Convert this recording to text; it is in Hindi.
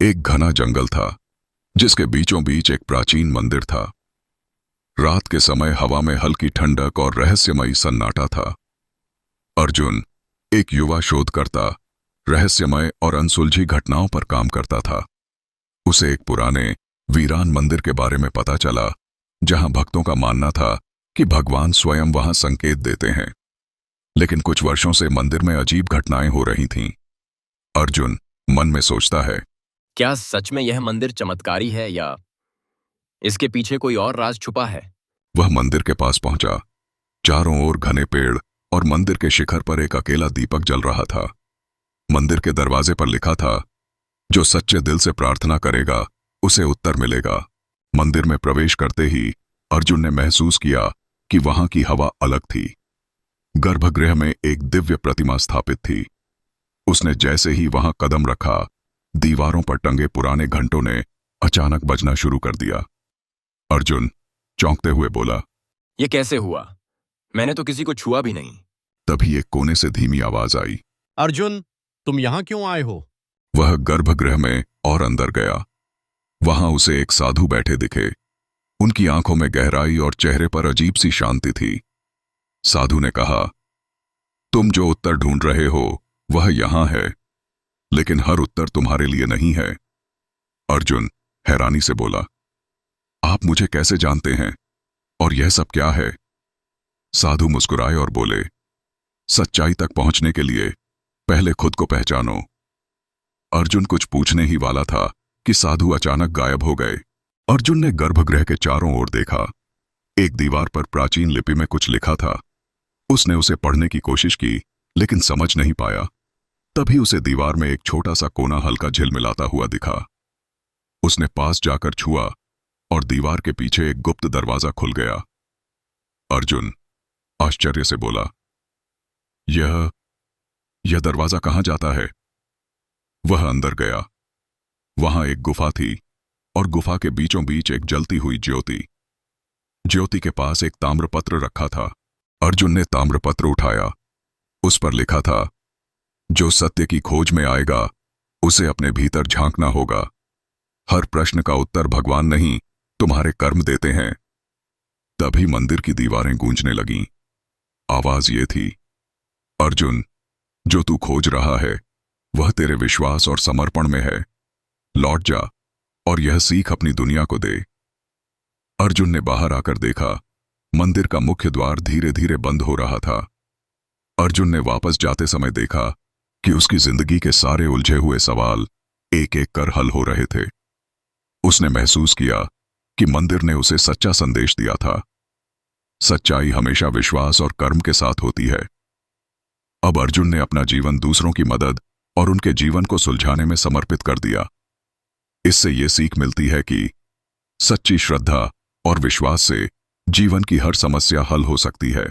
एक घना जंगल था जिसके बीचों बीच एक प्राचीन मंदिर था। रात के समय हवा में हल्की ठंडक और रहस्यमयी सन्नाटा था। अर्जुन, एक युवा शोधकर्ता, रहस्यमय और अनसुलझी घटनाओं पर काम करता था। उसे एक पुराने वीरान मंदिर के बारे में पता चला जहां भक्तों का मानना था कि भगवान स्वयं वहां संकेत देते हैं। लेकिन कुछ वर्षों से मंदिर में अजीब घटनाएं हो रही थीं। अर्जुन मन में सोचता है, क्या सच में यह मंदिर चमत्कारी है या इसके पीछे कोई और राज छुपा है? वह मंदिर के पास पहुंचा। चारों ओर घने पेड़ और मंदिर के शिखर पर एक अकेला दीपक जल रहा था। मंदिर के दरवाजे पर लिखा था, जो सच्चे दिल से प्रार्थना करेगा उसे उत्तर मिलेगा। मंदिर में प्रवेश करते ही अर्जुन ने महसूस किया कि वहां की हवा अलग थी। गर्भगृह में एक दिव्य प्रतिमा स्थापित थी। उसने जैसे ही वहां कदम रखा, दीवारों पर टंगे पुराने घंटों ने अचानक बजना शुरू कर दिया। अर्जुन चौंकते हुए बोला। यह कैसे हुआ? मैंने तो किसी को छुआ भी नहीं। तभी एक कोने से धीमी आवाज आई। अर्जुन, तुम यहां क्यों आए हो? वह गर्भगृह में और अंदर गया। वहां उसे एक साधु बैठे दिखे। उनकी आंखों में गहराई और चेहरे पर अजीब सी शांति थी। साधु ने कहा, तुम जो उत्तर ढूंढ रहे हो वह यहां है, लेकिन हर उत्तर तुम्हारे लिए नहीं है। अर्जुन हैरानी से बोला, आप मुझे कैसे जानते हैं और यह सब क्या है? साधु मुस्कुराए और बोले, सच्चाई तक पहुंचने के लिए पहले खुद को पहचानो। अर्जुन कुछ पूछने ही वाला था कि साधु अचानक गायब हो गए। अर्जुन ने गर्भगृह के चारों ओर देखा। एक दीवार पर प्राचीन लिपि में कुछ लिखा था। उसने उसे पढ़ने की कोशिश की, लेकिन समझ नहीं पाया। तभी उसे दीवार में एक छोटा सा कोना हल्का झिलमिलाता हुआ दिखा। उसने पास जाकर छुआ और दीवार के पीछे एक गुप्त दरवाजा खुल गया। अर्जुन आश्चर्य से बोला, यह दरवाजा कहां जाता है? वह अंदर गया। वहां एक गुफा थी और गुफा के बीचों बीच एक जलती हुई ज्योति। ज्योति के पास एक ताम्रपत्र रखा था। अर्जुन ने ताम्रपत्र उठाया। उस पर लिखा था, जो सत्य की खोज में आएगा उसे अपने भीतर झांकना होगा। हर प्रश्न का उत्तर भगवान नहीं, तुम्हारे कर्म देते हैं। तभी मंदिर की दीवारें गूंजने लगीं। आवाज ये थी, अर्जुन, जो तू खोज रहा है वह तेरे विश्वास और समर्पण में है। लौट जा और यह सीख अपनी दुनिया को दे। अर्जुन ने बाहर आकर देखा, मंदिर का मुख्य द्वार धीरे धीरे बंद हो रहा था। अर्जुन ने वापस जाते समय देखा कि उसकी जिंदगी के सारे उलझे हुए सवाल एक एक कर हल हो रहे थे। उसने महसूस किया कि मंदिर ने उसे सच्चा संदेश दिया था। सच्चाई हमेशा विश्वास और कर्म के साथ होती है। अब अर्जुन ने अपना जीवन दूसरों की मदद और उनके जीवन को सुलझाने में समर्पित कर दिया। इससे ये सीख मिलती है कि सच्ची श्रद्धा और विश्वास से जीवन की हर समस्या हल हो सकती है।